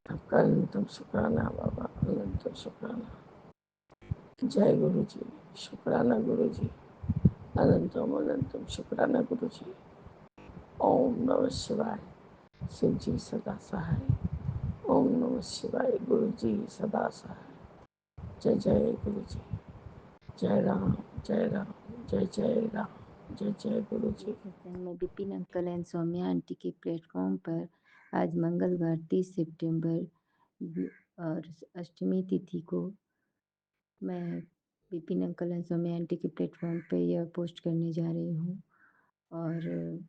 आपका अनंतम शुक्राना बाबा, अनंतम शुक्राना। जय गुरु जी, शुक्राना गुरु जी, अनंतम अनंतम शुक्राना गुरु जी। ओम नमः शिवाय। शिव जी सदा सहाय। ओम नमः शिवाय। गुरु जी सदा सहाय। जय जय गुरु जी। जय राम जय राम जय जय राम जय जय गुरु ये जी। सत्संग में Vipin uncle and Saumya aunty के प्लेटफॉर्म पर आज मंगलवार 30 सितंबर और अष्टमी तिथि को मैं Vipin uncle and Saumya aunty के प्लेटफॉर्म पे यह पोस्ट करने जा रही हूँ। और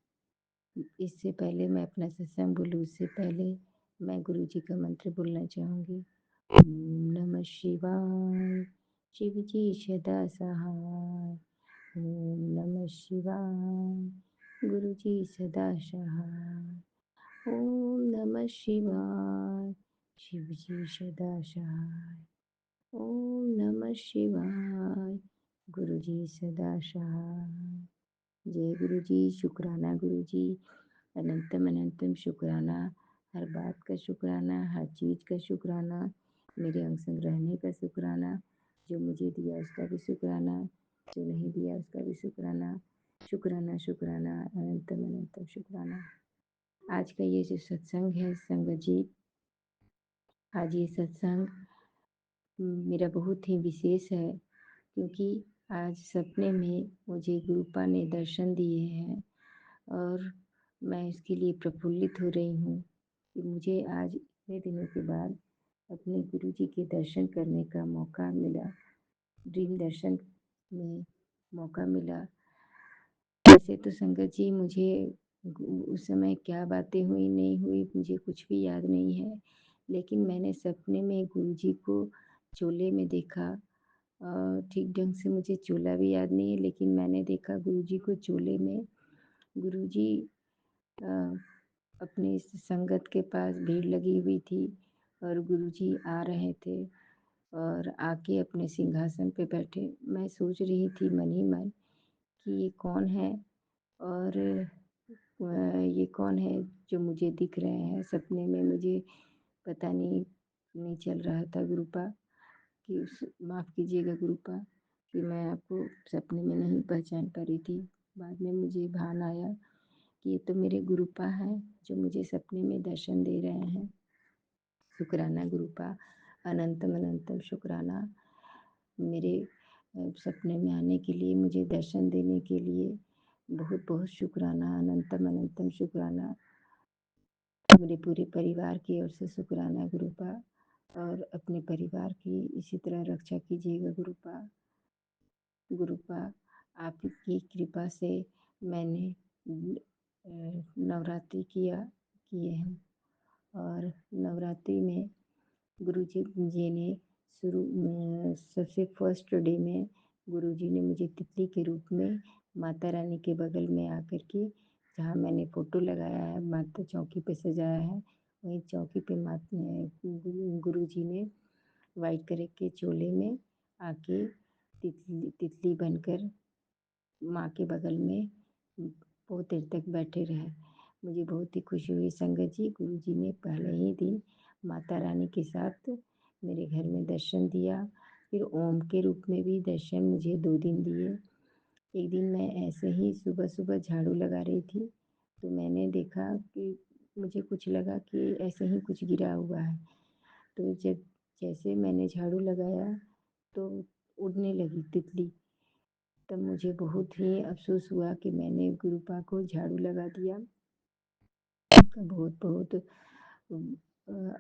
इससे पहले मैं अपना सत्संग बोलूँ उससे पहले मैं गुरु जी का मंत्र बोलना चाहूँगी। ओम नमः शिवाय। शिव जी सदा सहाय। ओम नमः शिवाय। गुरु जी सदा सहाय। ओम नमः शिवाय। शिव जी सदा सहाय। ओम नमः शिवाय। गुरु जी सदा सहाय। जय गुरु जी। शुक्राना गुरु जी, अनंतम अनंतम शुक्राना। हर बात का शुक्राना, हर चीज़ का शुक्राना, मेरे अंग संग रहने का शुक्राना, जो मुझे दिया उसका भी शुक्राना, जो नहीं दिया उसका भी शुक्राना। शुक्राना शुक्राना, अनंतम अनंतम शुक्राना। आज का ये जो सत्संग है संगत जी, आज ये सत्संग मेरा बहुत ही विशेष है, क्योंकि आज सपने में मुझे गुरुपा ने दर्शन दिए हैं और मैं इसके लिए प्रफुल्लित हो रही हूँ कि मुझे आज इतने दिनों के बाद अपने गुरु जी के दर्शन करने का मौका मिला, ड्रीम दर्शन में मौका मिला। वैसे तो संगत जी मुझे उस समय क्या बातें हुई नहीं हुई मुझे कुछ भी याद नहीं है, लेकिन मैंने सपने में गुरु जी को चोले में देखा। ठीक ढंग से मुझे चोला भी याद नहीं है, लेकिन मैंने देखा गुरु जी को चोले में। गुरु जी अपनी इस संगत के पास भीड़ लगी हुई थी और गुरुजी आ रहे थे और आके अपने सिंहासन पे बैठे। मैं सोच रही थी मन ही मन कि ये कौन है और ये कौन है जो मुझे दिख रहे हैं सपने में। मुझे पता नहीं चल रहा था गुरुपा कि माफ़ कीजिएगा गुरुपा कि मैं आपको सपने में नहीं पहचान पा रही थी। बाद में मुझे भान आया कि ये तो मेरे गुरुपा हैं जो मुझे सपने में दर्शन दे रहे हैं। शुक्राना गुरुपा, अनंतम अनंतम शुक्राना मेरे सपने में आने के लिए, मुझे दर्शन देने के लिए बहुत बहुत शुक्राना, अनंतम अनंतम शुक्राना। मेरे पूरे परिवार की ओर से शुक्राना गुरुपा, और अपने परिवार की इसी तरह रक्षा कीजिएगा गुरुपा। गुरुपा, आपकी कृपा से मैंने नवरात्रि किए हैं, और नवरात्रि में गुरुजी जी ने शुरू में सबसे फर्स्ट डे में गुरुजी ने मुझे तितली के रूप में माता रानी के बगल में आकर के, जहाँ मैंने फ़ोटो लगाया है, माता चौकी पे सजाया है, वहीं चौकी पे गुरुजी ने वाइट कलर के चोले में आके तितली तितली बनकर माँ के बगल में बहुत देर तक बैठे रहे। मुझे बहुत ही खुशी हुई संगत जी, गुरुजी ने पहले ही दिन माता रानी के साथ मेरे घर में दर्शन दिया। फिर ओम के रूप में भी दर्शन मुझे 2 दिन दिए। एक दिन मैं ऐसे ही सुबह-सुबह झाड़ू लगा रही थी, तो मैंने देखा कि मुझे कुछ लगा कि ऐसे ही कुछ गिरा हुआ है। तो जब जैसे मैंने झाड़ू लगाया तो उड़ने लगी तितली। तब मुझे बहुत ही अफ़सोस हुआ कि मैंने गुरुपा को झाड़ू लगा दिया। उसका बहुत-बहुत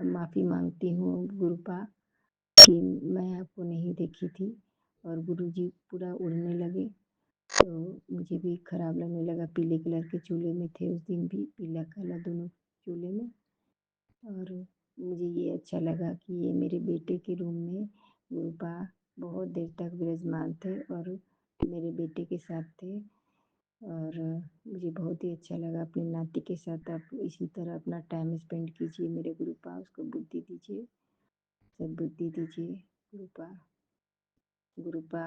माफ़ी माँगती हूँ गुरुपा कि मैं आपको नहीं देखी थी, और गुरुजी पूरा उड़ने लगे, तो मुझे भी खराब लगने लगा। पीले कलर के चोले में थे उस दिन भी, पीला-काला दोनों चोले में। और मुझे ये अच्छा लगा कि ये मेरे बेटे के रूम में गुरुपा बहुत देर तक विराजमान थे और मेरे बेटे के साथ थे। और मुझे बहुत ही अच्छा लगा। अपने नाती के साथ आप इसी तरह अपना टाइम स्पेंड कीजिए मेरे गुरुपा, उसको बुद्धि दीजिए, सद्बुद्धि दीजिए गुरुपा। गुरुपा,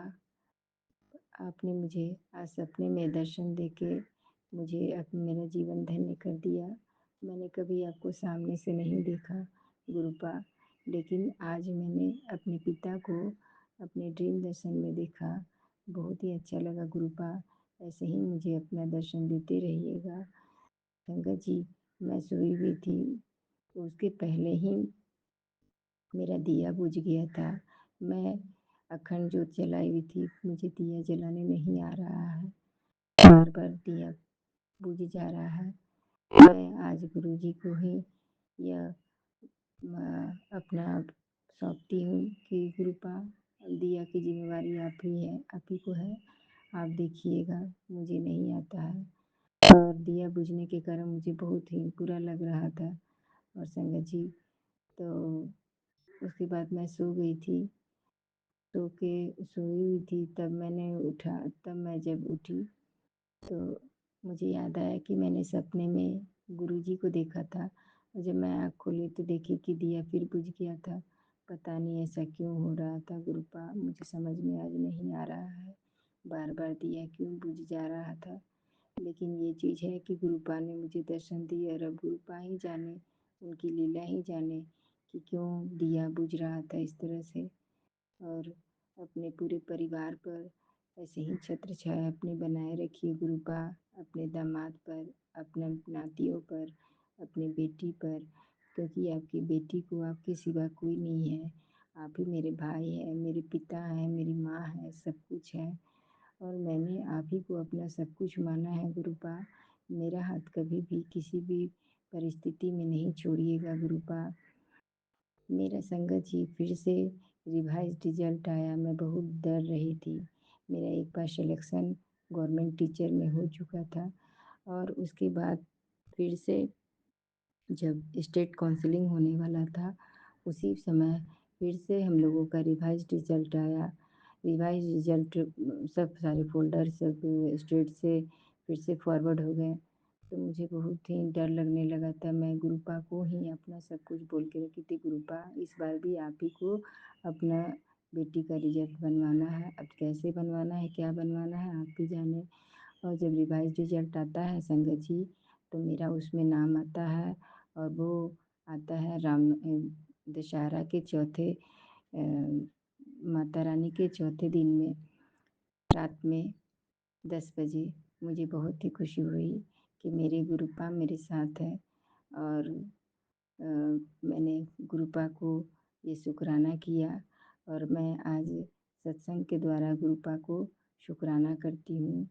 आपने मुझे आज सपने में दर्शन देके मुझे मेरा जीवन धन्य कर दिया। मैंने कभी आपको सामने से नहीं देखा गुरुपा, लेकिन आज मैंने अपने पिता को अपने ड्रीम दर्शन में देखा। बहुत ही अच्छा लगा गुरुपा, ऐसे ही मुझे अपना दर्शन देते रहिएगा। संगत जी, मैं सोई हुई थी, तो उसके पहले ही मेरा दिया बुझ गया था। मैं अखंड जोत जलाई हुई थी, मुझे दिया जलाने नहीं आ रहा है, बार-बार दिया बुझ जा रहा है। मैं आज गुरुजी को ही यह अपना सौंपती हूँ कि गुरुपा, दिया की ज़िम्मेवारी आप ही है, आप ही को है, आप देखिएगा, मुझे नहीं आता है। और दिया बुझने के कारण मुझे बहुत ही बुरा लग रहा था। और संगत जी, तो उसके बाद मैं सो गई थी, सो के सोई हुई थी, तब मैं जब उठी तो मुझे याद आया कि मैंने सपने में गुरुजी को देखा था, और जब मैं आँख खोली तो देखी कि दिया फिर बुझ गया था। पता नहीं ऐसा क्यों हो रहा था गुरुपा, मुझे समझ में आज नहीं आ रहा है, बार-बार दिया क्यों बुझ जा रहा था। लेकिन ये चीज़ है कि गुरुपा ने मुझे दर्शन दिए, और अब गुरुपा ही जाने, उनकी लीला ही जाने कि क्यों दिया बुझ रहा था इस तरह से। और अपने पूरे परिवार पर ऐसे ही छत्र छाया अपनी बनाए रखिए गुरुपा, अपने दामाद पर, अपने नातियों पर, अपनी बेटी पर, क्योंकि आपकी बेटी को आपके सिवा कोई नहीं है। आप ही मेरे भाई हैं, मेरे पिता हैं, मेरी माँ है, सब कुछ है, और मैंने आप ही को अपना सब कुछ माना है गुरुपा। मेरा हाथ कभी भी किसी भी परिस्थिति में नहीं छोड़िएगा गुरुपा। मेरा संगत जी, फिर से रिवाइज़ रिजल्ट आया, मैं बहुत डर रही थी। मेरा एक बार सिलेक्शन गवर्नमेंट टीचर में हो चुका था, और उसके बाद फिर से जब स्टेट काउंसलिंग होने वाला था, उसी समय फिर से हम लोगों का रिवाइज़ रिजल्ट आया। रिवाइज़ रिजल्ट सब सारे फ़ोल्डर सब स्टेट से फिर से फॉरवर्ड हो गए, तो मुझे बहुत ही डर लगने लगा था। मैं गुरुपा को ही अपना सब कुछ बोल के रखी थी, गुरुपा इस बार भी आप ही को अपना बेटी का रिजल्ट बनवाना है। अब कैसे बनवाना है, क्या बनवाना है, आप ही जाने। और जब रिवाइज़ रिजल्ट आता है संगत जी, तो मेरा उसमें नाम आता है, और वो आता है दशहरा के चौथे माता रानी के चौथे दिन में रात में 10 बजे मुझे बहुत ही खुशी हुई कि मेरे गुरुपा मेरे साथ है। और मैंने गुरुपा को ये शुक्राना किया और मैं आज सत्संग के द्वारा गुरुपा को शुक्राना करती हूँ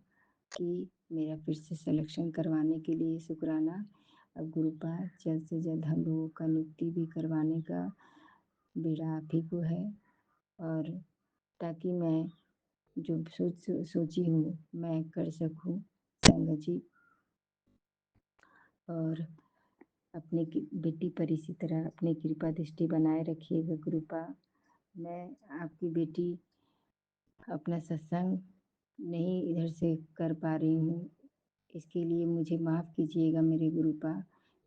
कि मेरा फिर से सिलेक्शन करवाने के लिए शुक्राना। अब गुरुपा जल्द से जल्द हम लोगों का नियुक्ति भी करवाने का बेड़ा आप ही को है, और ताकि मैं जो सोची हूँ मैं कर सकूँ संगत जी। और अपने बेटी पर इसी तरह अपनी कृपा दृष्टि बनाए रखिएगा गुरुपा। मैं आपकी बेटी अपना सत्संग नहीं इधर से कर पा रही हूँ, इसके लिए मुझे माफ़ कीजिएगा मेरे गुरुपा।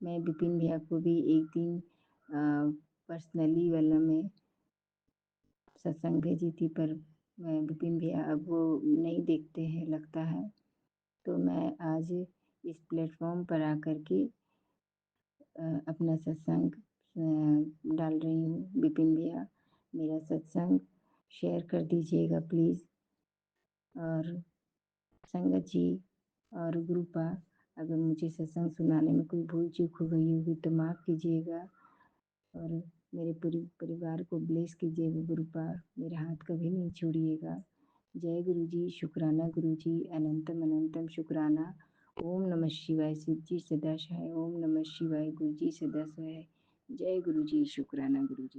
मैं विपिन भैया को भी एक दिन पर्सनली वाला में सत्संग भेजी थी, पर विपिन भैया अब वो नहीं देखते हैं लगता है। तो मैं आज इस प्लेटफॉर्म पर आकर के अपना सत्संग डाल रही हूँ। विपिन भैया मेरा सत्संग शेयर कर दीजिएगा प्लीज़। और संगत जी और गुरुपा, अगर मुझे सत्संग सुनाने में कोई भूल चूक हो गई होगी तो माफ़ कीजिएगा, और मेरे पूरे परिवार को ब्लेस कीजिएगा गुरुपा। मेरा हाथ कभी नहीं छोड़िएगा। जय गुरु जी, शुक्राना गुरु जी, अनंतम अनंतम शुक्राना। ओम नमः शिवाय, शिव जी सदा सहाय। ओम नमः शिवाय, गुरु जी सदा सहाय। जय गुरु जी, शुक्राना गुरु जी।